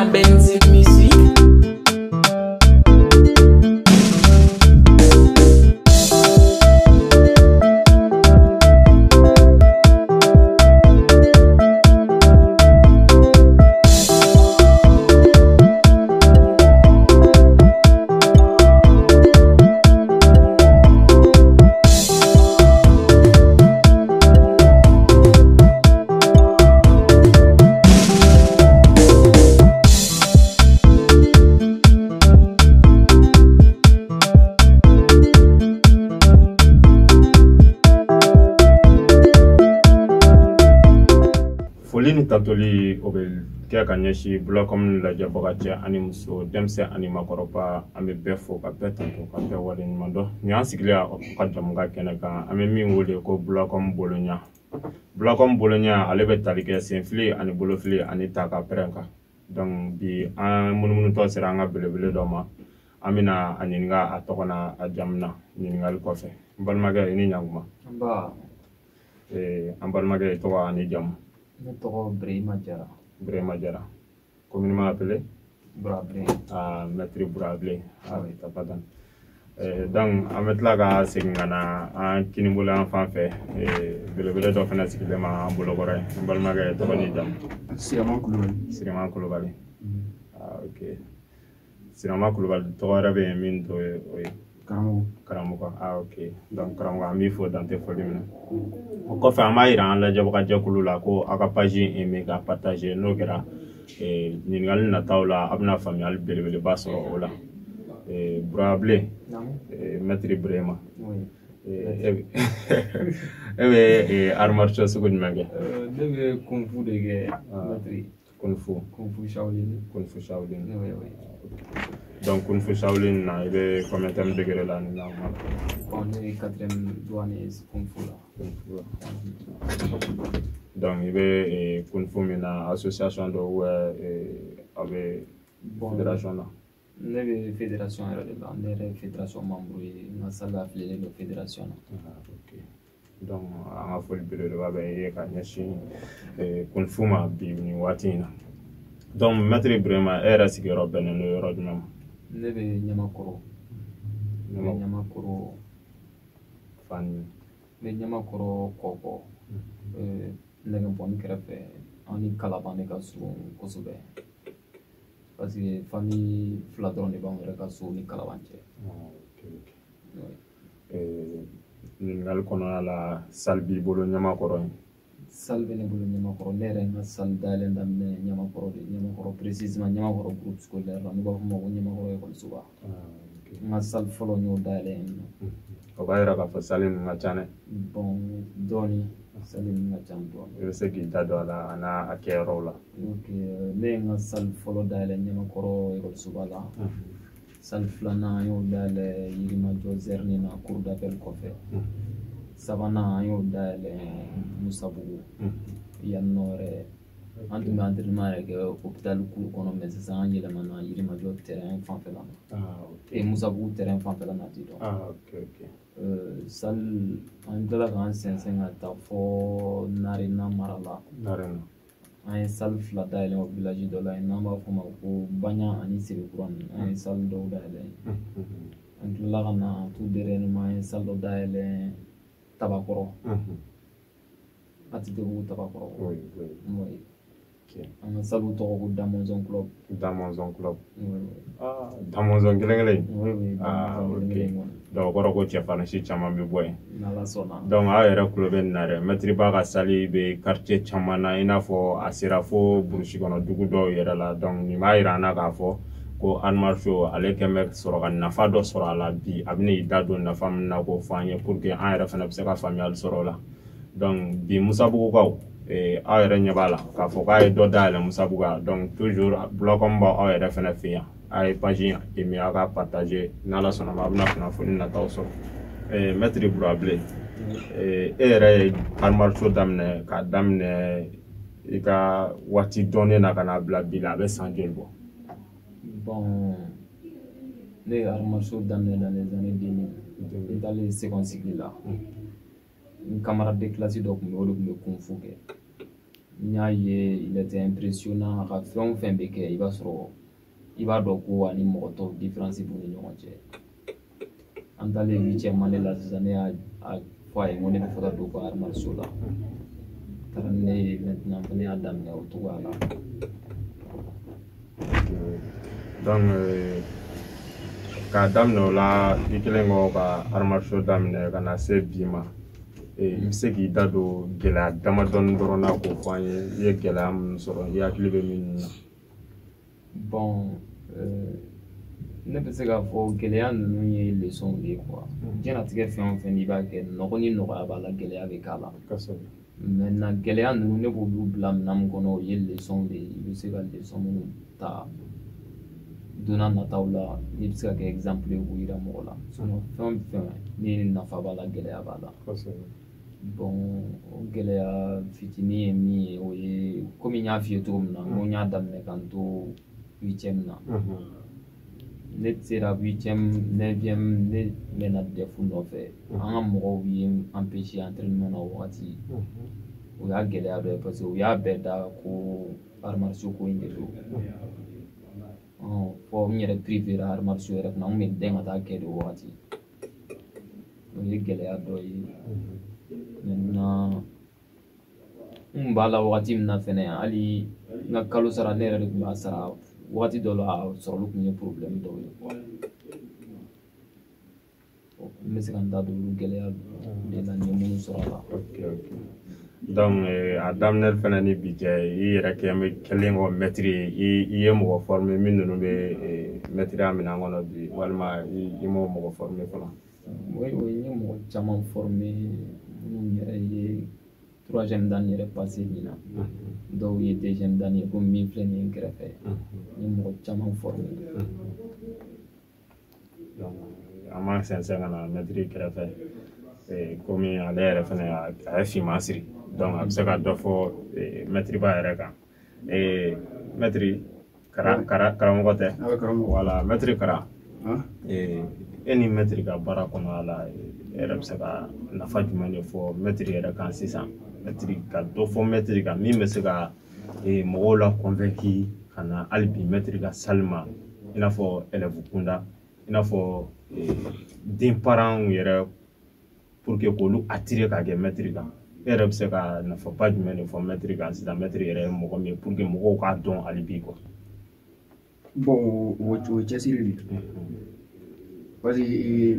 à Benzi Musique. Foli ni tatoli o bɛ kɛ ka ɲɛsin Bulacom lajɛbaga cɛ ani muso denmisɛn ani makɔrɔba an bɛ bɛɛ fo ka bɛɛ tanto ka bɛɛ waleɲuman dɔn nin y'an sigilen ka jamu ka kɛnɛ kan an bɛ min wele ko Bulacom boloɲa Bulacom boloɲa ale bɛ tali kɛ senfili ani bolofili ani ta ka pɛrɛn kan donc bi an munumunutɔ sera an ka belebele dɔ ma an bɛna a ɲininka a tɔgɔ n'a a jamu na ɲininkali kɔfɛ n balimakɛ i ni ɲankuma an balimakɛ i tɔgɔ ani jamu. Ne tɔgɔ Birahima Jara. Birahima Jara. Communément appelé Burabilen. Ah, Maître Burabilen. Ah oui, t'as pas dan. Donc, an bɛ tila ka segin ka na an kinibolo an fan fɛ belebele dɔ fana sigilen ma an bolokɔrɔ ye n balimakɛ tɔgɔ ni jamu. Sirama Kulubali. Sirama Kulubali. Ah, ok. Sirama Kulubali tɔgɔ wɛrɛ bɛ yen min t'o ye o ye. Karamɔgɔ. Karamɔgɔ. Ah, ok. Donc karamɔgɔ an b'i fo dan tɛ foli min na. O kɔfɛ an b'a yira an lajɛbaga jɛkulu la ko aw ka page aimé ka partager n'o kɛra ɲininkali nataw la a bɛna faamuyali belebeleba sɔrɔ o la. Burabilen Maître Birahima e bɛ art martiaux sugu jumɛn kɛ? Ne bɛ kung fu de kɛ Maître. Kung fu. Kung fu Shaolin. Kung fu Shaolin. Oui. Donc Kung fu Shaolin na i bɛ combien degré la nin na? Bon, ne ye 4e douane Kung fu la. Kung fu la. Donc i bɛ Kung fu min na association dɔ ou a bɛ fédération na? Ne bɛ fédération yɛrɛ de la, ne yɛrɛ ye fédération membre ye, n ka salle affiliée don fédération na. Ok. Donc an ka foli belebeleba bɛ ye ka ɲɛsin Kung fu ma bi nin waati in na. Donc Maître Birahima e yɛrɛ sigiyɔrɔ bɛnnen don yɔrɔ jumɛn ma? Ne bɛ Ɲamakɔrɔ. Ɲamakɔrɔ fan n bɛ Ɲamakɔrɔ kɔkɔ nɛgɛnbɔni kɛrɛfɛ an ni Kalaban de ka surun kosɛbɛ parce que famille fila dɔrɔn de b'anw yɛrɛ ka so ni Kalaban cɛ. Ɲininkali kɔnɔna la salle b'i bolo Ɲamakɔrɔ yen? Salle bɛ ne bolo Ɲamakɔrɔ, ne yɛrɛ n ka salle dayɛlɛ daminɛ Ɲamakɔrɔ de, Ɲamakɔrɔ précisément Ɲamakɔrɔ groupe scolaire la n'u b'a fɔ o ma ko Ɲamakɔrɔ école-soba. N ka salle fɔlɔ n y'o dayɛlɛ yen nɔ. O b'a yira k'a fɔ salle ninnu ka ca dɛ? Bon dɔɔni, salle ninnu ka ca dɔɔni. I bɛ se k'i da don a la a n'a kɛyɔrɔw la? Ok, ne ye n ka salle fɔlɔ dayɛlɛ Ɲamakɔrɔ école-soba la. Salle filanan an y'o dayɛlɛ Yirimajɔ Zerni na cour d'appel kɔfɛ. Sabanan an y'o dayɛlɛ Musabugu yan nɔ yɛrɛ an tun bɛ entraînement yɛrɛ kɛ hôpital kulu kɔnɔ mais sisan an yɛlɛmana Yirimajɔ terrain fanfɛla na Musabugu terrain fanfɛla na ten dɔn. Salle an tilala k'an sɛnsɛn ka taa fɔ Narena mara la. An ye salle fila dayɛlɛ o village dɔ la yen n'an b'a fɔ o ma ko Baɲa ani Sebekura an ye salle dɔw dayɛlɛ yen. An tilala ka na tout dernièrement an ye salle dɔ dayɛlɛ Tabakɔrɔ. Atitebugu Tabakɔrɔ. An ka salle tɔgɔ ko Damonzon Club. Damonzon Club. Damonzon kelen-kelen? Oui. Ok. Donc o kɔrɔ ko cɛfarinsi caman bɛ bɔ yen. N'Ala sɔnna. Donc aw yɛrɛ tulo bɛ nin na dɛ Maître b'a ka salle bɛ quartier caman na i n'a fɔ a sera fo burusi kɔnɔ dugu dɔw yɛrɛ la donc nin b'a yira an na k'a fɔ ko art martiaux ale kɛn bɛ sɔrɔ ka nafa dɔ sɔrɔ a la bi a bɛna i da don nafa min na k'o fɔ an ye pour que an yɛrɛ fana bɛ se ka faamuyali sɔrɔ o la. Donc bi Musabugukaw aw yɛrɛ ɲɛ b'a la k'a fɔ k'a ye dɔ dayɛlɛ Musabugu donc toujours Bulacom b'aw yɛrɛ fana fɛ yan a ye page aimé a ka partager n'Ala sɔnna ma a bɛna kunnafoni nataw sɔrɔ. Maître Burabilen e yɛrɛ ye art martiaux daminɛ k'a daminɛ i ka waati dɔnnen na ka n'a bila bi la a bɛ san joli bɔ? Bon, ne ye art martiaux daminɛ dans les années 2000 n taalen seconde cycle la n camarade de classe dɔ tun bɛ yen o de tun bɛ kung fu kɛ il était impressionnant ka fɛn o fɛn bɛ kɛ i b'a sɔrɔ i b'a dɔn ko ani mɔgɔ tɔw différence b'u ni ɲɔgɔn cɛ an taalen 8e année la sisan ne y'a fɔ a ye ko ne bɛ fɛ ka don ko arts martiaux la taara ni ne ye maintenant ne y'a daminɛ o cogoya la donc k'a daminɛ o la i kɛlen kɔ ka arts martiaux daminɛ ka na se bi ma i bɛ se k'i da don gɛlɛya damadɔni dɔrɔn na k'o fɔ an ye i ye gɛlɛya minnu sɔrɔ i hakili bɛ min na. bon ne bɛ se k'a fɔ gɛlɛya ninnu ye leçon de ye quoi diɲɛlatigɛ fɛn o fɛn n'i b'a kɛ nɔgɔ ni nɔgɔya b'a la gɛlɛya bɛ k'a la maintenant gɛlɛya ninnu ne b'olu bila minɛn min kɔnɔ o ye leçon de ye i bɛ se ka leçon minnu ta don n'a nataw la n'i bɛ se ka kɛ exemple ye k'u yira mɔgɔ la sinon fɛn o fɛn ni nafa b'a la gɛlɛya b'a la bon o gɛlɛya fitinin ye min ye o ye komi n y'a f'i ye cogo min na n ko n y'a daminɛ k'an to 8e na ne sera 8e 9e ne mɛnna DEF nɔfɛ an ka mɔgɔw ye empêché entraînement na o wagati o y'a gɛlɛya dɔ ye parce que u y'a bɛɛ da ko arts martiaux ko in de don fɔ n yɛrɛ privé arts martiaux yɛrɛ kunna n kun bɛ dɛn ka taa kɛ de o wagati o ye gɛlɛya dɔ ye maintenant n kun b'a la wagati min na fɛnɛ hali n ka kalo sara ne yɛrɛ de tun b'a sara wagati dɔ la a sɔrɔli tun ye problème dɔw ye quoi n bɛ se ka n da don olu gɛlɛya de la n ye minnu sɔrɔ a la. donc a daminɛ fɛnɛ ni bi cɛ i yɛrɛ kɛlen kɔ maître ye i ye mɔgɔ former min ninnu bɛ maître ya minɛn kɔnɔ bi walima i m'o mɔgɔ former fɔlɔ. oui n ye mɔgɔ caman former minnu yɛrɛ ye 3e dan yɛrɛ passé min na dɔw ye 2e dan ye komi min filɛ nin ye n kɛrɛfɛ n ye mɔgɔ caman former. an m'an sɛnsɛn ka na maître kɛrɛfɛ komi ale yɛrɛ fɛnɛ a ye finman siri donc a bɛ se ka dɔ fɔ maître ba yɛrɛ kan maître karamɔgɔ tɛ voilà maître Kara e ni maître ka baara kɔnɔna la e yɛrɛ bɛ se ka nafa jumɛn de fɔ maître yɛrɛ kan sisan maître ka dɔ fɔ maître kan min bɛ se ka mɔgɔw la convaincre ka na hali bi maître ka salle ma i n'a fɔ élève kunda i n'a fɔ den parents yɛrɛ pour que k'olu attirer ka kɛ maître kan e yɛrɛ bɛ se ka nafaba jumɛn de fɔ maître kan sisan maître yɛrɛ ye mɔgɔ min ye pour que mɔgɔw k'a dɔn hali bi quoi. bon o ye cɛsiri de parce que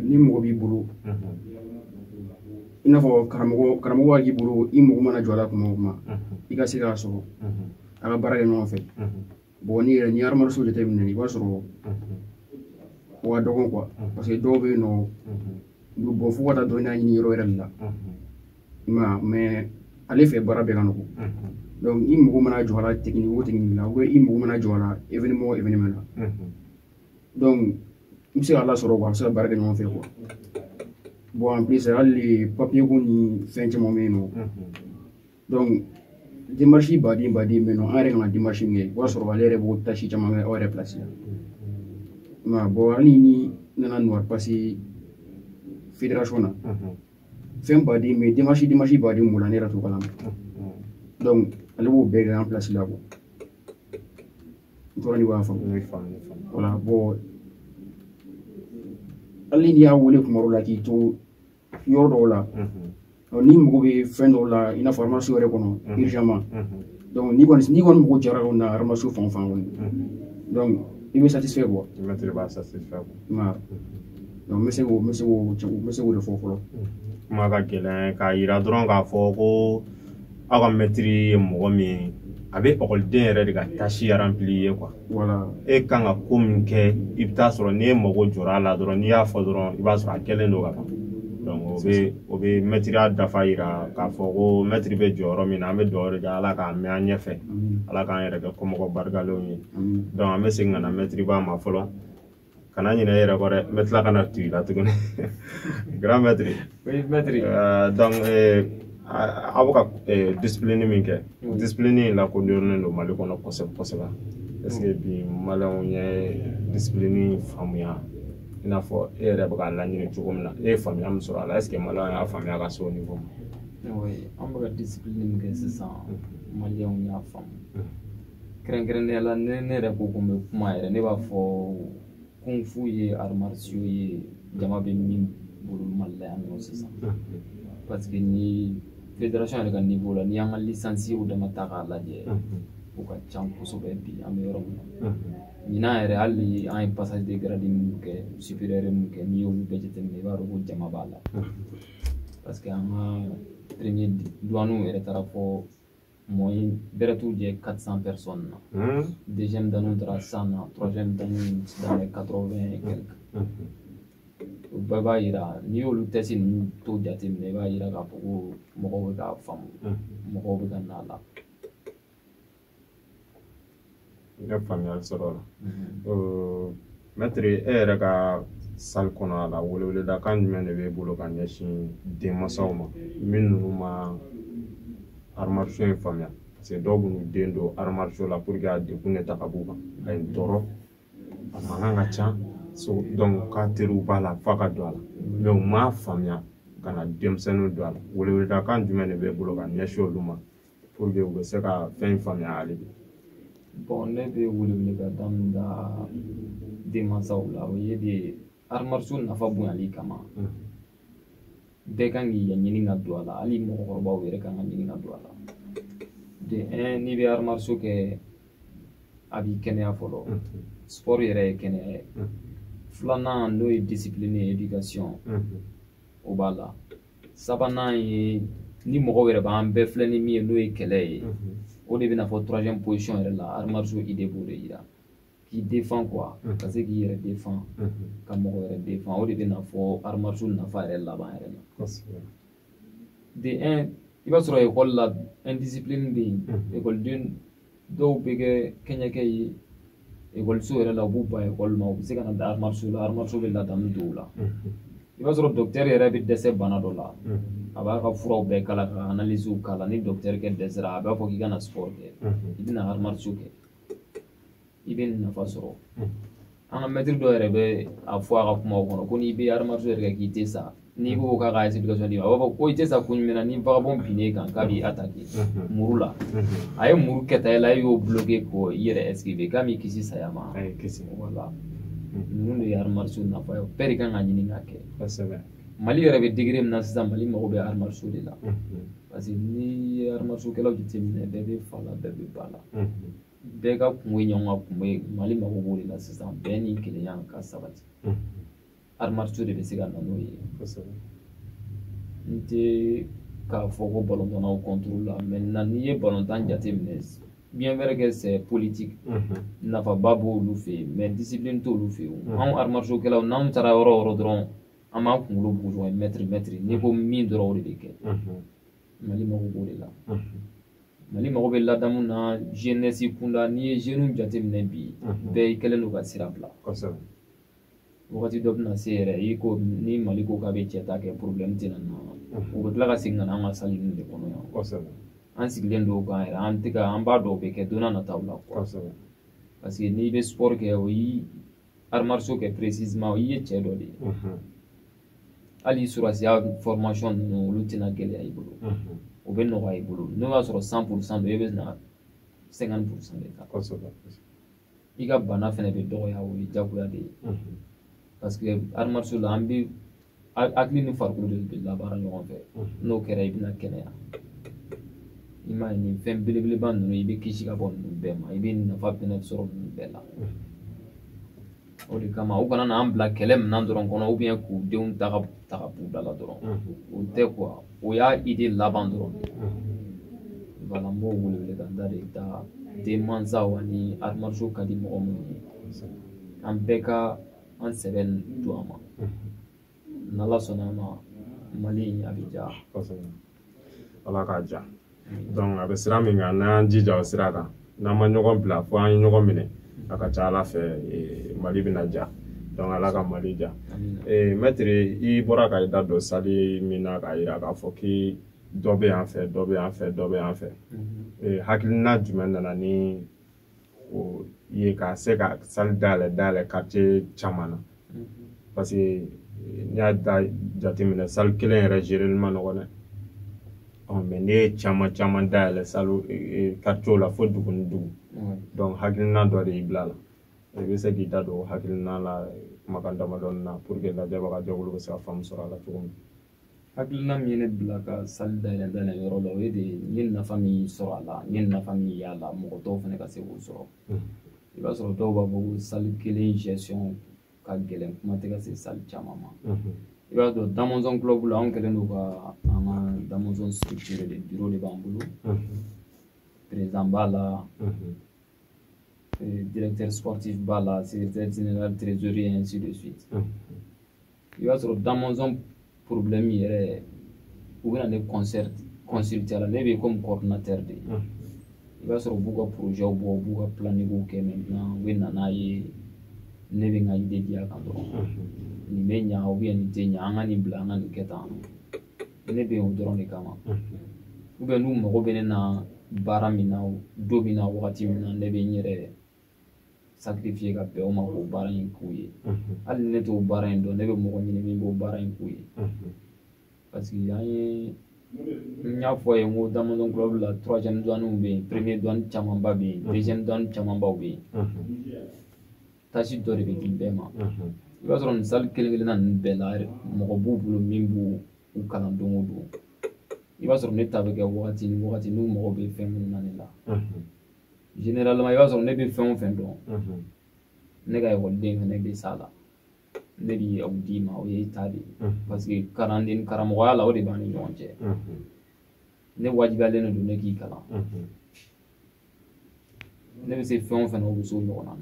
ni mɔgɔ b'i bolo i n'a fɔ karamɔgɔ b'a k'i bolo i mɔgɔ mana jɔ a la tuma o tuma i ka se k'a sɔrɔ a ka baara kɛ ɲɔgɔn fɛ bon ni yɛrɛ ni arts martiaux jateminɛ i b'a sɔrɔ o ka dɔgɔn quoi parce que dɔw bɛ yen nɔ bon fo ka taa dɔnniya ɲini yɔrɔ wɛrɛ de la mais ale fɛ baara bɛɛ ka nɔgɔn donc i mɔgɔ mana jɔ a la technique o technique la ou i mɔgɔ mana jɔ a la événement o événement la donc i bɛ se k'a lasɔrɔ quoi a bɛ se ka baara kɛ ɲɔgɔn fɛ quoi bon en plus hali papier ko ni fɛn caman bɛ yen nɔ donc démarche baden bɛ yen nɔ an yɛrɛ kan ka démarche min kɛ i b'a sɔrɔ ale yɛrɛ b'o tâche caman kɛ aw yɛrɛ place la bon hali ni nana nɔ passer fédération na fɛn baden mais démarche baden b'o la ne yɛrɛ t'o kalama donc ale b'o bɛɛ kɛ an place la quoi n tora ni b'a faamu voilà bon hali n'i y'a wele kuma dɔw la k'i to yɔrɔ dɔw la ni mago bɛ fɛn dɔw la i n'a fɔ arts martiaux yɛrɛ kɔnɔ urgemment donc n'i kɔni mago jara o na arts martiaux fan o fan kɔni donc i bɛ satisfait quoi. maître b'a satisfait quoi. donc n bɛ se k'o de fɔ fɔlɔ. kuma ka gɛlɛn k'a yira dɔrɔn k'a fɔ ko aw ka maître ye mɔgɔ min ye a bɛ ekɔliden yɛrɛ de ka tâche rempli ye quoi. voilà e kan ka ko min kɛ i bɛ taa sɔrɔ n'i ye mago jɔra a la dɔrɔn n'i y'a fɔ dɔrɔn i b'a sɔrɔ a kɛlen don ka ban donc o bɛ maître dafa yira k'a fɔ ko maître bɛ jɔyɔrɔ min na an bɛ dugawu de kɛ ala k'a mɛn an ɲɛfɛ ala k'an yɛrɛ kɛ kɔmɔgɔ barikalenw ye donc an bɛ segin ka na maître ba ma fɔlɔ kana ɲinɛ e yɛrɛ kɔ dɛ n bɛ tila ka na tugu i la tuguni grand maître. oui maître. donc aw bɛ ka discipline min kɛ discipline in lakodɔnnen don Mali kɔnɔ kosɛbɛ kosɛbɛ est ce que bi maliyɛnw ye discipline faamuya i n'a fɔ e yɛrɛ bɛ k'a laɲini cogo min na e ye faamuya min sɔrɔ a la est ce que maliyɛnw y'a faamuya ka se o niveau ma. oui an bɛ ka discipline min kɛ sisan maliyɛnw y'a faamu kɛrɛnkɛrɛnnenya la ne yɛrɛ ko ko n bɛ kuma yɛrɛ ne b'a fɔ kung fu ye arts martiaux ye jama bɛ min bolo Mali la yan nɔ sisan parce que ni fédération yɛrɛ ka niveau la ni y'an ka lisansiw dama ta k'a lajɛ o ka ca kosɛbɛ bi an bɛ yɔrɔ min na ɲinan yɛrɛ hali an ye passage de grade min kɛ supérieur min kɛ n'i y'olu bɛɛ jateminɛ i b'a dɔn ko jama b'a la parce que an ka premier douaniw yɛrɛ taara fɔ moyen bɛrɛ t'u jɛ 400 personnes na deuxième danu taara 100 na troisième danu dans les 80 et quelques o bɛɛ b'a yira n'i y'olu test ninnu to jateminɛ i b'a yira k'a fɔ ko mɔgɔw bɛ k'a faamu mɔgɔw bɛ ka na la n ye faamuyali sɔrɔ o la mɛtiri e yɛrɛ ka salle kɔnɔ a la weleweledakan jumɛn de b'e bolo ka ɲɛsin denmansaw ma min ninnu ma arts martiaux in faamuya parce que dɔw b'u den don arts martiaux la pour que a degun de ta ka b'u kan a ye tɔɔrɔ a mankan ka ca donc k'a teriw b'a la f'a ka don a la mais u m'a faamuya ka na denmisɛnninw don a la weleweledakan jumɛn de b'e bolo ka ɲɛsin olu ma pour que u bɛ se ka fɛn in faamuya hali bi. Bon, ne bɛ weleweleda min da denmansaw la o ye de arts martiaux nafa bonyali kama bɛɛ kan k'i ɲini ka don a la hali mɔgɔkɔrɔbaw yɛrɛ kan ka ɲini ka don a la de un n'i bɛ arts martiaux kɛ a b'i kɛnɛya fɔlɔ sport yɛrɛ ye kɛnɛya ye filanan n'o ye discipline et éducation o b'a la sabanan ye ni mɔgɔw yɛrɛ b'an bɛɛ filɛ ni min ye n'o ye kɛlɛ ye o de bɛna fɔ troisième position yɛrɛ la arts martiaux idée b'o de yira k'i défend quoi ka se k'i yɛrɛ défend ka mɔgɔ yɛrɛ défend o de bɛna fɔ arts martiaux nafa yɛrɛ laban yɛrɛ la de un i b'a sɔrɔ école la indiscipline bɛ yen écoleden dɔw bɛ kɛ kɛɲɛkɛ ye écoliso yɛrɛ la u b'u ban école ma u bɛ se ka na da arts martiaux la arts martiaux bɛ ladamu don u la i b'a sɔrɔ docteur yɛrɛ bɛ dɛsɛ bana dɔ la a b'a ka furaw bɛɛ kala ka analysew kala ni docteur kɛ dɛsɛra a b'a fɔ k'i ka na sport kɛ i bɛna arts martiaux kɛ i bɛ nafa sɔrɔ an ka maître dɔ yɛrɛ bɛ a fɔ a ka kumaw kɔnɔ ko n'i bɛ arts martiaux yɛrɛ kɛ k'i tɛ sa n'i ko k'a ka explication d'i ma a b'a fɔ ko i tɛ sa kun jumɛn na ni vagabond binn'e kan k'a b'i attaquer muru la a ye muru kɛta e la e y'o bloqué ko i yɛrɛ esquiver k'a m'i kisi saya ma voilà ninnu de ye arts martiaux nafa ye bɛɛ de kan ka ɲini k'a kɛ Mali yɛrɛ bɛ degré min na sisan Mali mago bɛ arts martiaux de la parce que n'i ye arts martiaux kɛlaw jateminɛ bɛɛ bɛ fa la bɛɛ bɛ ba la bɛɛ ka kungo ye ɲɔgɔn ka kungo ye Mali mago b'o de la sisan bɛɛ ni kelenya ka sabati arts martiaux de bɛ se ka na n'o ye n tɛ k'a fɔ ko balontannaw contre la maintenant n'i ye balontan jateminɛ bien vrai que c'est politique nafaba b'olu fɛ yen mais discipline t'olu fɛ yen anw arts martiaux kɛlaw n'anw taara yɔrɔ o yɔrɔ dɔrɔn an b'an kunkolo bugu ɲɔgɔn ye mètre n'i ko min dɔrɔn o de bɛ kɛ Mali mago b'o de la Mali mago bɛ ladamu na jeunesse kunda n'i ye jeunes jateminɛ bi bɛɛ i kɛlen don ka sira bila wagati dɔ bɛna se yɛrɛ i ko ni Mali ko k'a bɛ cɛ ta kɛ problème tɛna na u bɛ tila ka segin ka na an ka salle ninnu de kɔnɔ yan an sigilen don o kan yɛrɛ an tɛ ka an b'a dɔn o bɛ kɛ don n'a nataw la parce que n'i bɛ sport kɛ o y'i arts martiaux kɛ précisément o y'i ye cɛ dɔ de ye hali surasiya formation ninnu olu tɛna gɛlɛya i bolo o bɛ nɔgɔya i bolo n'o y'a sɔrɔ 100% don e bɛ na 50% de ta i ka bana fɛnɛ bɛ dɔgɔya o ye jagoya de ye parce que arts martiaux la an bɛ hakili ni farikolo de bɛ labaara ɲɔgɔn fɛ n'o kɛra i bɛna kɛnɛya i m'a ye nin fɛn belebeleba ninnu i bɛ kisi ka bɔ ninnu bɛɛ ma i bɛ nafa fɛnɛ sɔrɔ ninnu bɛɛ la o de kama u kana n'an bila kɛlɛ minɛn dɔrɔn kɔnɔ ou bien k'u denw ta ka b'u da la dɔrɔn o tɛ quoi o y'a idée laban dɔrɔn voilà n b'o wele ka da de da denmansaw ani arts martiaux ka di mɔgɔ minnu ye an bɛɛ ka an sɛbɛn don a ma n'Ala sɔnna ma Mali a bɛ ja Ala k'a ja donc a bɛ sira min kan n'an y'an jija o sira kan n'an ma ɲɔgɔn bila fo an ye ɲɔgɔn minɛ a ka ca Ala fɛ Mali bɛna ja donc Ala ka Mali ja maître i bɔra ka i da don salle min na k'a yira k'a fɔ k'i dɔ bɛ yan fɛ dɔ bɛ yan fɛ dɔ bɛ yan fɛ hakilina jumɛn nana ni o ye ka se ka salle dayɛlɛ quartier caman na parce que n'i y'a jateminɛ salle kelen yɛrɛ gérer ma nɔgɔn dɛ mais ne caman dayɛlɛ salo quartier la fo dugu ni dugu donc hakilina dɔ de y'i bila la i bɛ se k'i da don hakilina la kumakan damadɔni na pour que lajɛbaga jɛkulu bɛ se ka faamu sɔrɔ a la cogo min. Hakilina min ye ne bila ka sali dayɛlɛ yɔrɔ la o ye de n ye nafa min sɔrɔ a la n ye nafa min y'a la mɔgɔ tɔw fana ka se k'o sɔrɔ i b'a sɔrɔ dɔw b'a fɔ ko sali kelen gestion ka gɛlɛn kuma tɛ ka se sali caman ma i b'a dɔn Damɔzɔn club la anw kɛlen don ka an ka Damɔzɔn structure de bureau de b'an bolo président b'a la directeur sportif b'a la secrétaire général trésorier et ainsi de suite i b'a sɔrɔ Damɔzɔn problème yɛrɛ u bɛna ne consulter la ne bɛ comme coordinateur de i b'a sɔrɔ u b'u ka projet bɔ u b'u ka planning kɛ maintenant u bɛ na n'a ye ne bɛ n ka idée di a kan dɔrɔn nin bɛ ɲa ou bien nin tɛ ɲa an ka nin bila an ka nin kɛ tan ne bɛ yen o dɔrɔn de kama ou bien n'u mago bɛ ne na baara min na don min na wagati min na ne bɛ n yɛrɛ sacrifier ka bɛn o ma k'o baara in k'u ye hali ni ne t'o baara in dɔn ne bɛ mɔgɔ ɲini min b'o baara in k'u ye parce que an ye n y'a fɔ ye n ko Damɔzɔn club la troisième douaniw bɛ yen premier douane camanba bɛ yen deuxième douane camanbaw bɛ yen tâche dɔ de bɛ di bɛɛ ma i b'a sɔrɔ nin salle kelen-kelenna ninnu bɛɛ la mɔgɔ b'u bolo min b'u kalan don o don i b'a sɔrɔ ne ta bɛ kɛ wagati ni wagati n'u mago bɛ fɛn minnu na ne la généralement i b'a sɔrɔ ne bɛ fɛn o fɛn dɔn ne ka ekɔliden fana bɛ s'a la ne bɛ aw d'i ma o ye ta de ye parce que kalanden karamɔgɔya la o de b'an ni ɲɔgɔn cɛ ne wajibiyalen de don ne k'i kalan ne bɛ se fɛn o fɛn na o bɛ se o ɲɔgɔn na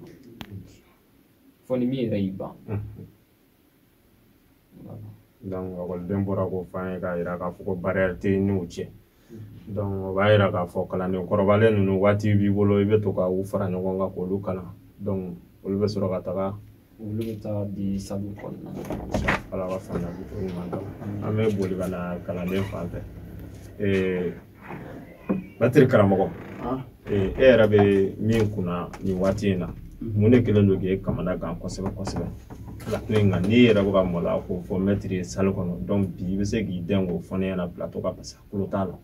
fɔ ni min yɛrɛ y'i ban donc ekɔliden bɔra k'o f'an ye k'a yira k'a fɔ ko barrière tɛ i n'u cɛ donc o b'a yira k'a fɔ kalanden kɔrɔbalen ninnu waati b'i bolo i bɛ to ka u fara ɲɔgɔn kan k'olu kalan donc olu bɛ sɔrɔ ka taga olu bɛ taa di sabu kɔnɔna na ala ka faamuyali ko ɲuman kan an bɛ boli ka na kalanden fan fɛ Maitre karamɔgɔ e yɛrɛ bɛ min kunna nin waati in na mun de kɛlen don k'e kamana gan kosɛbɛ kosɛbɛ plateau in kan n'i yɛrɛ bɛ ka maloya k'o fɔ Maitre ye salle kɔnɔ donc bi i bɛ se k'i den k'o fɔ ne ɲɛna plateau kan parce que kulo t'a la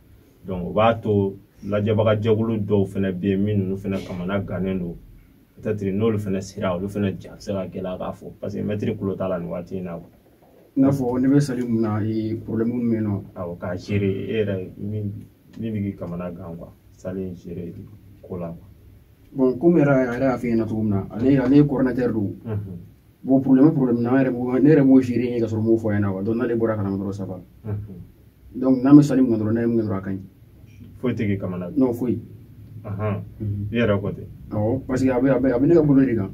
donc o b'a to lajɛbaga jɛkulu dɔw fana bɛ yen min ninnu fana kamana gannen don peut-être n'olu fana sera olu fana ja bɛ se ka gɛlɛya k'a fɔ parce que Maitre kulo t'a la nin waati in na quoi i n'a fɔ ne bɛ salle mun na problème min bɛ yen nɔ awɔ k'a gérer e yɛrɛ min bɛ k'i kamana gan quoi salle in gérer ko la quoi bon comme yɛrɛ y'a f'i ɲɛna cogo min na ale ye coordinateur don bon problème na ne yɛrɛ b'o gérer ka sɔrɔ n m'o fɔ a ɲɛna quoi donc n'ale bɔra kalama dɔrɔn ça va donc n'an bɛ salle mun na dɔrɔn n'a ye mun kɛ dɔrɔn a ka ɲi foyi tɛ k'i kamana gan non foyi i yɛrɛ ko ten awɔ parce que a bɛ ne ka bolo de kan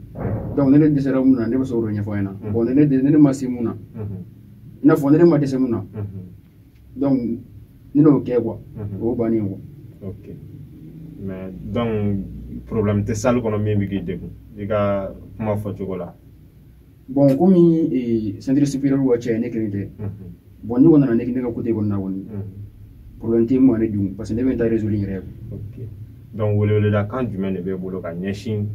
donc ne dɛsɛra mun na ne bɛ se k'o ɲɛfɔ a ɲɛna bon ne ma se mun na i n'a fɔ ne ma dɛsɛ mun na donc ne n'o kɛ quoi o y'o bannen quoi ok mais donc problème tɛ salle kɔnɔ min bɛ k'i degun i ka kuma fɔcogo la bon komi centre supérieur ka cɛ ne kelen tɛ bon ne kɔni nana ne ka côté kɔni na kɔni problème tɛ mun ne dun parce que ne bɛ n ta résoudre yɛrɛ ok donc weleweleda kan jumɛn de b'e bolo ka ɲɛsin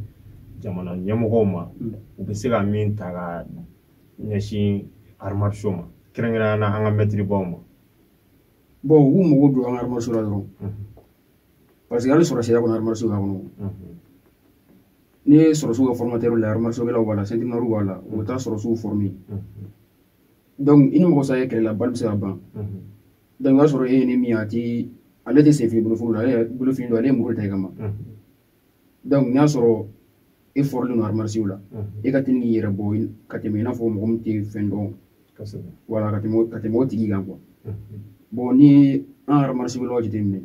jamana ɲɛmɔgɔw ma u bɛ se ka min ta ka ɲɛsin arts martiaux ma kɛrɛnkɛrɛnnenya na an ka maitre baw ma bon u k'u mago don an ka arts martiaux la dɔrɔn parce que hali sɔrɔsiya kɔnɔ arts martiaux b'a kɔnɔ ni sɔrɔsiw ka formateur la arts martiaux kɛlaw b'a la centenaires b'a la u bɛ taa sɔrɔsiw former donc i ni mɔgɔ sa ye kɛlɛ la bali bɛ se ka ban donc i b'a sɔrɔ e ye ne min ye ale tɛ sen fili boloforo la ale ye bolofili don ale ye muru ta i kama donc n'a sɔrɔ e forlen don arts martiaux la e ka teli k'i yɛrɛ bɔ ka tɛmɛ i n'a fɔ mɔgɔ min tɛ fɛn dɔn voilà ka tɛmɛ o tigi kan quoi bon ni an arts martiaux law jateminɛ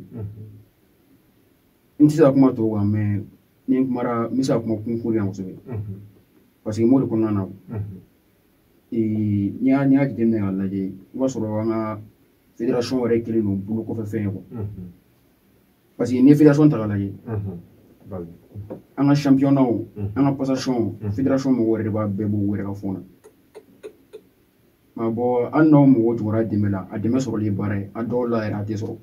n tɛ se ka kuma tɔw kan mais ni n kumara n bɛ se ka kuma kunkurunin kan kosɛbɛ parce que n b'o de kɔnɔna na n'i y'a jateminɛ k'a lajɛ i b'a sɔrɔ an ka fédération yɛrɛ kelen don bolo kɔfɛ fɛn ye quoi parce que n'i ye fédération ta k'a lajɛ an ka championnat an ka passation fédération mɔgɔw yɛrɛ de b'a bɛɛ b'u yɛrɛ ka fɔn na bon hali n'aw mɔgɔw jugura dɛmɛ la a dɛmɛ sɔrɔli ye baara ye a dɔw la yɛrɛ a tɛ sɔrɔ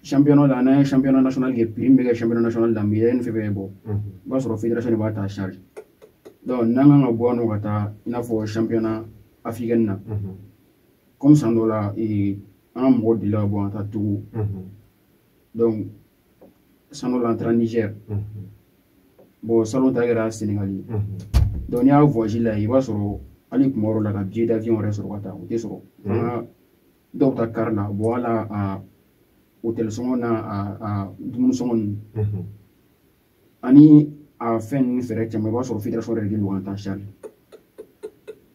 championnat la n'an ye championnat national kɛ prix min bɛ kɛ championnat national la médaille ni fɛn fɛn bɛ bɔ i b'a sɔrɔ fédération de b'a ta charge donc n'an kan ka bɔ yan nɔ ka taa i n'a fɔ championnat africaine na comme san dɔ la an ka mɔgɔ delila ka bɔ an ka taa Togo donc san dɔ la an taara Niger bon salon ta kɛra Sénégal donc n'i y'a voyage la i b'a sɔrɔ hali kuma yɔrɔ la ka billet d'avion yɛrɛ sɔrɔ ka taa o tɛ sɔrɔ fana dɔw ta car la bon hala a hôtel sɔngɔ n'a a dumuni sɔngɔ ninnu ani a fɛn ninnu fɛɛrɛ caman i b'a sɔrɔ fédération yɛrɛ de don k'an ta charge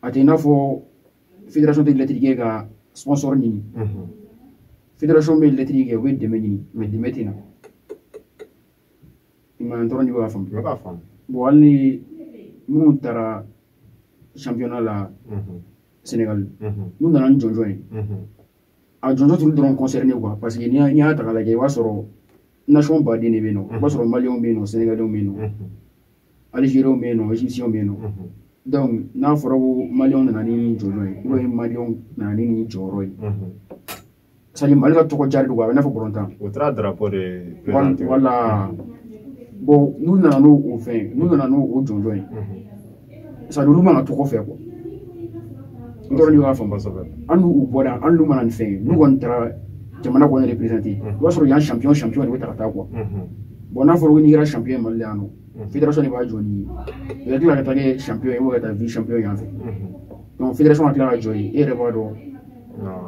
a tɛ i n'a fɔ fédération tɛ lɛtiri kɛ ka sponsor ɲini fédération bɛ lɛtiri kɛ u bɛ dɛmɛ ɲini mais dɛmɛ tɛ na i ma dɔrɔn de b'a faamu bon hali ni minnu taara championnat la Sénégal n'u nana ni jɔnjɔn ye a jɔnjɔn tulu dɔrɔn concerné quoi parce que n'i y'a ta k'a lajɛ i b'a sɔrɔ nation baden de bɛ yen nɔ i b'a sɔrɔ maliyɛnw bɛ yen nɔ sénégalais bɛ yen nɔ algériens bɛ yen nɔ égyptiens bɛ yen nɔ donc n'a fɔra ko maliyɛnw nana ni jɔnjɔn ye ou bien maliyɛnw nana ni nin jɔyɔrɔ ye c'est à dire Mali ka tɔgɔ jari don quoi a bɛ i n'a fɔ bɔlɔntan o taara drapeau de présenté voilà bon n'u nana n'o fɛn n'u nana n'o jɔnjɔn ye c'est à dire olu man ka tɔgɔ fɛ quoi n dɔrɔn de b'a faamu an n'u bɔra an n'u mana nin fɛn ye n'u kɔni taara jamana kɔni représenté i b'a sɔrɔ yan champion de bɛ ta ka taa quoi bon n'a fɔra ko n'i kɛra champion ye Mali la yan nɔ fédération de b'a jɔ n'i ye i ka tila ka taa kɛ champion ye ou ka taa vice champion yan fɛ donc fédération ka tila ka jɔ ye e yɛrɛ b'a dɔn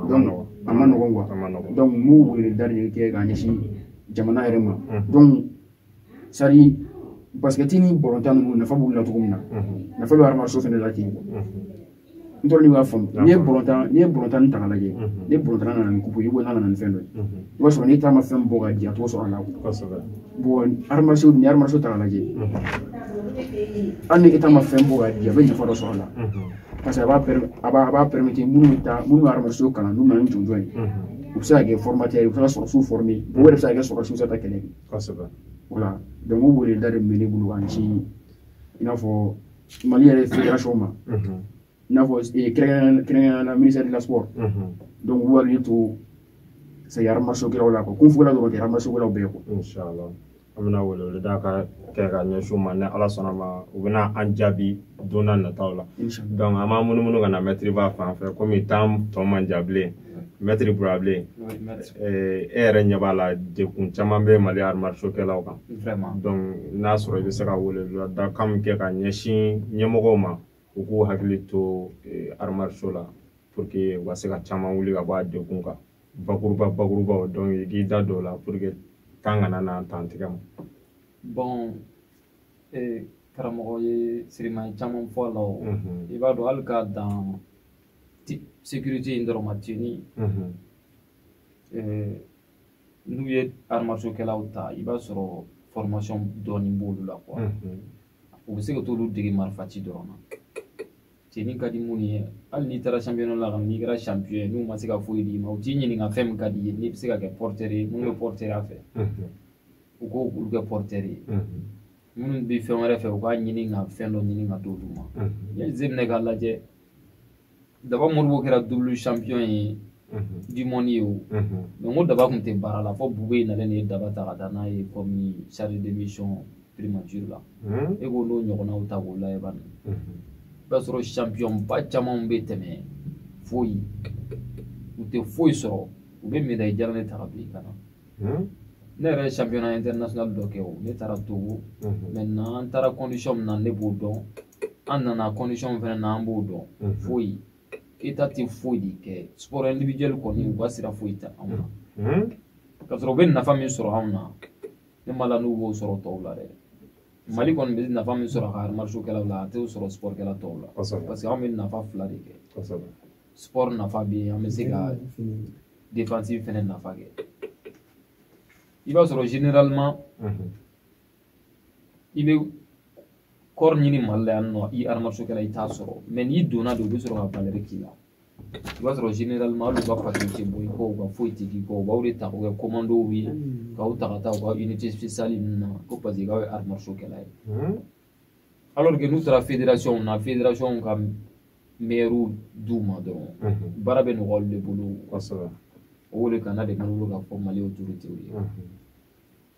donc a ma nɔgɔn quoi donc m'u wele da de kɛ k'a ɲɛsin jamana yɛrɛ ma donc c'est à dire basket ni bɔlɔntan ninnu nafa b'u la cogo min na nafa bɛ arts martiaux fɛnɛ la ten n tɔrɔ ni b'a faamu n'i ye bɔlɔntan ta k'a lajɛ ni bɔlɔntan nana ni coupe ye ou n'a nana ni fɛn dɔ ye i b'a sɔrɔ n'i taara ma fɛn bɔ ka di a t'o sɔrɔ a la bon arts martiaux ni arts martiaux ta k'a lajɛ hali ni e ta ma fɛn bɔ ka di a bɛ nafa dɔ sɔrɔ a la parce que a b'a permettre minnu ye arts martiaux kalan n'u nana ni jɔnjɔn ye u bɛ se ka kɛ formateur u bɛ se ka sɔrɔsiw former o yɛrɛ bɛ se ka kɛ sɔrɔsiw se ka kɛlɛ kɛ voilà donc o weleda de bɛ ne bolo k'an ci i n'a fɔ Mali yɛrɛ fédération ma i n'a fɔ kɛrɛnkɛrɛnnenya la ministère de la sport donc u b'u hakili to c'est arts martiaux kɛlaw la quoi kun fugula dɔrɔn tɛ arts martiaux kɛlaw bɛɛ quoi inchallah an bɛna weleweleda ka kɛ ka ɲɛsin u ma ni ala sɔnna ma u bɛna an jaabi don n'a nataw la donc an b'an munumunu ka na mɛtiri b'a fan fɛ komi temps tɔ man jan bilen mɛtiri bura bilen e yɛrɛ ɲɛ b'a la dekun caman bɛ Mali arts martiaux kɛlaw kan donc n'a sɔrɔ i bɛ se ka weleweleda kan min kɛ ka ɲɛsin ɲɛmɔgɔw ma u k'u hakili to arts martiaux la pour que u ka se ka caman wuli ka bɔ a dekun kan bakurubaw donc i k'i da don o la pour que kan kana na tan tigɛ ma bon karamɔgɔ ye siriman caman fɔ a la o i b'a dɔn hali ka dan sécurité in dɔrɔn ma teni n'u ye arts martiaux kɛlaw ta i b'a sɔrɔ formation dɔɔnin b'olu la quoi u bɛ se ka t'olu dege marifaci dɔrɔn na teni ka di minnu ye hali n'i taara championnat la n'i kɛra champion ye n'u ma se ka foyi d'i ma u t'i ɲininka fɛn min ka di ye n'i bɛ se ka kɛ porteur ye minnu bɛ porteur fɛ u k'o olu kɛ porteur ye minnu bɛ fɛn wɛrɛ fɛ u k'a ɲini ka fɛn dɔ ɲini ka d'olu ma yalize minɛ k'a lajɛ Daba Moribo kɛra double champion ye du monde ye o mais n ko Daba tun tɛ baara la fo Bube nalen de ye Daba ta ka taa n'a ye comme chargé de mission primature la e k'o n'o ɲɔgɔnnaw ta k'o layɛ bani i b'a sɔrɔ champion ba caman bɛ tɛmɛ foyi u tɛ foyi sɔrɔ u bɛ médaille jaranen ta ka bila i kana ne yɛrɛ ye championnat international dɔ kɛ o ne taara Togo maintenant an taara condition min na ne b'o dɔn an nana condition fɛnɛ na an b'o dɔn foyi État tɛ foyi de kɛ sport individuel kɔni u ka sira foyi tɛ anw na ka sɔrɔ u bɛ nafa min sɔrɔ anw na ne ma la n'u b'o sɔrɔ tɔw la dɛ Mali kɔni bɛ nafa min sɔrɔ a ka arts martiaux kɛlaw la a t'o sɔrɔ sport kɛla tɔw la parce que anw bɛ nafa fila de kɛ sport nafa bɛ yen an bɛ se ka défensive fɛnɛ nafa kɛ i b'a sɔrɔ généralement i bɛ corps ɲini Mali la yan nɔ i arts martiaux kɛla i t'a sɔrɔ mais n'i donna de u bɛ sɔrɔ ka valeur k'i la i b'a sɔrɔ généralement hali u ka papier tɛ bɔ i kɔ u ka foyi tɛ k'i kɔ u b'aw de ta k'o kɛ commandow ye k'aw ta ka taa u ka unité spéciale ninnu na ko parce que k'aw ye arts martiaux kɛla ye alors que n'u taara fédération na fédération ka meilleurs d'u ma dɔrɔn baara bɛ nɔgɔya olu de bolo o de kan na de bolo ka fɔ Mali autorité ye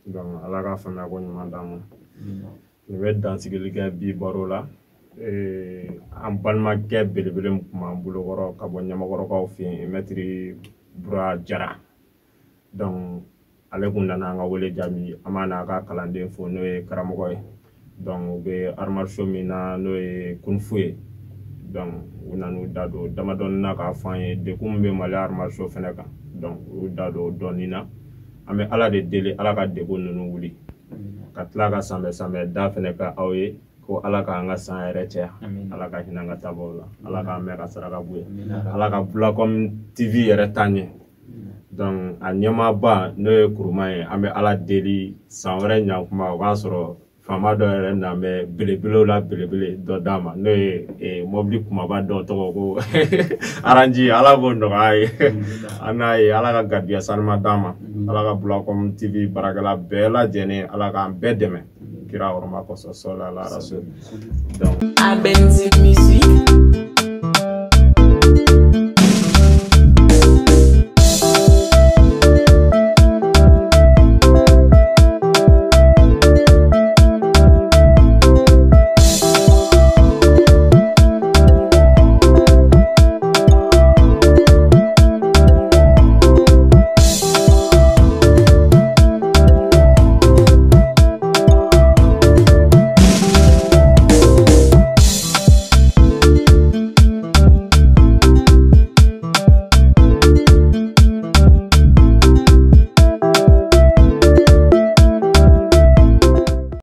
donc ala ka faamuya ko ɲuman d'an ma nin bɛ dansigili kɛ bi baro la an balimakɛ belebele min kun b'an bolokɔrɔ ka bɔ ɲamakɔrɔkaw fɛ yen mɛtiri Bura Jara donc ale kun nana an ka wele jaabi an b'a n'a ka kalanden fo n'o ye karamɔgɔ ye donc u bɛ arts martiaux min na n'o ye kung fu ye donc u nan'u da don damadɔni na k'a fɔ an ye dekun min bɛ Mali arts martiaux fɛnɛ kan donc u da don dɔɔnin na an bɛ Ala de deli Ala ka dekun ninnu wuli ka tila ka sanbɛ da fɛnɛ ka aw ye ko Ala k'an ka san yɛrɛ caya Ala ka hinɛ an ka taabolo la Ala k'an mɛn ka saraka bɔ ye Ala ka Bulacom TV yɛrɛ taa ɲɛ donc a ɲɛmaaba n'o ye Kuruma ye an bɛ Ala deli san wɛrɛ ɲankuma o b'a sɔrɔ faama dɔ yɛrɛ na bɛ belebelew la belebele dɔ d'a ma n'o ye mobili kumaba dɔ tɔgɔ ko aranji Ala k'o nɔgɔya ye an n'a ye Ala ka garidiya sanuma d'a ma Ala ka Bulacom TV baarakɛla bɛɛ lajɛlen Ala k'an bɛɛ dɛmɛ kira hɔrɔma kɔsɔn sɔli ala rasul donc